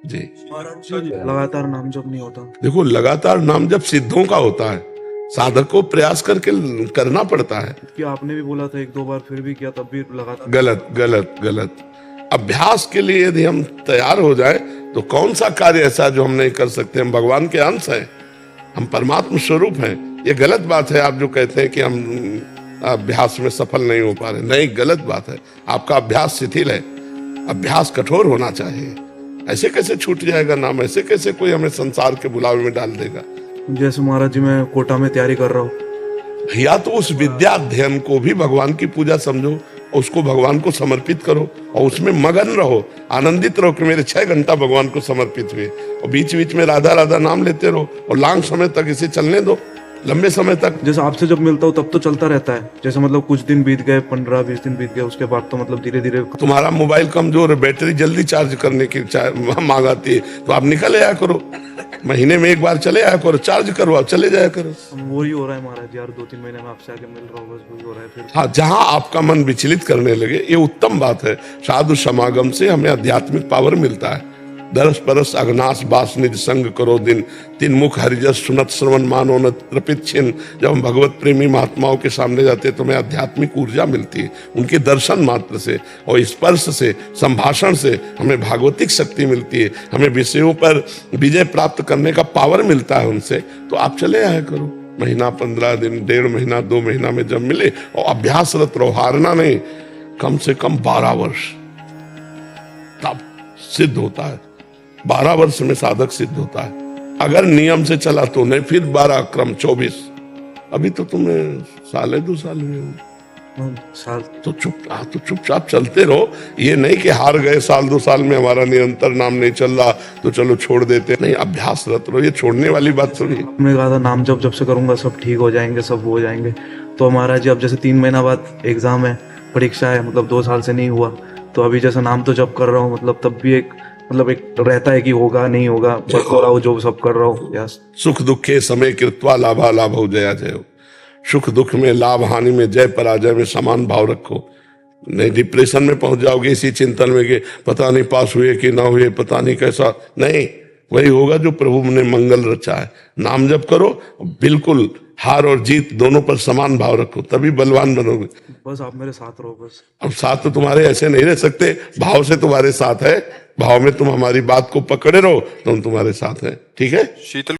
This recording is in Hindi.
जी। लगातार नाम जप नहीं होता। देखो, लगातार नाम जब सिद्धों का होता है, साधक को प्रयास करके करना पड़ता है। कि आपने भी बोला था 1-2 बार, फिर भी किया तब भी लगातार। गलत गलत गलत। अभ्यास के लिए यदि हम तैयार हो जाए तो कौन सा कार्य ऐसा जो हम नहीं कर सकते। हम भगवान के अंश हैं, हम परमात्मा स्वरूप हैं। ये गलत बात है आप जो कहते हैं कि हम अभ्यास में सफल नहीं हो पा रहे। नहीं, गलत बात है। आपका अभ्यास शिथिल है, अभ्यास कठोर होना चाहिए। ऐसे कैसे छूट जाएगा नाम? ऐसे कैसे कोई हमें संसार के बुलावे में डाल देगा? जैसे महाराज जी मैं कोटा में तैयारी कर रहा हूँ। या तो उस विद्या अध्ययन को भी भगवान की पूजा समझो और उसको भगवान को समर्पित करो और उसमें मगन रहो, आनंदित रहो कि मेरे 6 घंटा भगवान को समर्पित हुए। और बीच बीच में राधा राधा नाम लेते रहो और लॉन्ग समय तक इसे चलने दो, लंबे समय तक। जैसे आपसे जब मिलता हूँ तब तो चलता रहता है। जैसे मतलब कुछ दिन बीत गए, 15-20 दिन बीत गए, उसके बाद तो मतलब धीरे धीरे। तुम्हारा मोबाइल कमजोर है, बैटरी जल्दी चार्ज करने की मांग आती है, तो आप निकल आया करो, महीने में 1 बार चले आया करो, चार्ज करो, आप चले जाया करो। वही हो रहा है महाराज यार, 2-3 महीने में आपसे आके मिल रहा हूँ, बस वही हो रहा है फिर। हाँ, जहां आपका मन विचलित करने लगे, ये उत्तम बात है। साधु समागम से हमें आध्यात्मिक पावर मिलता है। दरस परस अग्नाश बास निज संग करो दिन, 3 मुख हरिजस सुनत श्रवण मानो न त्रिपित छिन्न। जब हम भगवत प्रेमी महात्माओं के सामने जाते हैं तो हमें आध्यात्मिक ऊर्जा मिलती है। उनके दर्शन मात्र से और स्पर्श से, संभाषण से हमें भागवतिक शक्ति मिलती है। हमें विषयों पर विजय प्राप्त करने का पावर मिलता है उनसे। तो आप चले आया करो, महीना, 15 दिन, 1.5 महीना, 2 महीना में जब मिले, और अभ्यासरत रहो, हारना नहीं। कम से कम 12 वर्ष तब सिद्ध होता है। 12 वर्ष में साधक सिद्ध होता है अगर नियम से चला तो। नहीं, फिर 12 क्रम 24। अभी तो तुम्हें 1-2 साल हुए हो, साल तो चुपचाप चलते रहो। ये नहीं कि हार गए, 1-2 साल में हमारा निरंतर नाम नहीं चल रहा तो चलो छोड़ देते। नहीं, अभ्यासरत रहो। ये छोड़ने वाली बात थोड़ी। आपने कहा था नाम जब से करूंगा सब ठीक हो जाएंगे, सब हो जाएंगे। तो महाराज जी अब जैसे 3 महीना बाद एग्जाम है, परीक्षा है, मतलब 2 साल से नहीं हुआ। तो अभी जैसे नाम तो जब कर रहा हूँ, मतलब तब भी एक रहता है कि होगा नहीं होगा, बस हो रहा हूँ जो सब कर रहा हूँ। यस। सुख दुखे समय कृत्वा लाभा लाभो जया जयो। सुख दुख में, लाभ हानि में, जय पराजय में समान भाव रखो। नहीं डिप्रेशन में पहुंच जाओगे इसी चिंतन में कि पता नहीं पास हुए कि ना हुए, पता नहीं कैसा। नहीं, वही होगा जो प्रभु ने मंगल रचा है। नाम जप करो, बिल्कुल हार और जीत दोनों पर समान भाव रखो, तभी बलवान बनोगे। बस आप मेरे साथ रहो बस। अब साथ तो तुम्हारे ऐसे नहीं रह सकते, भाव से तुम्हारे साथ है। भाव में तुम हमारी बात को पकड़े रहो तो हम तुम्हारे साथ हैं। ठीक है। शीतल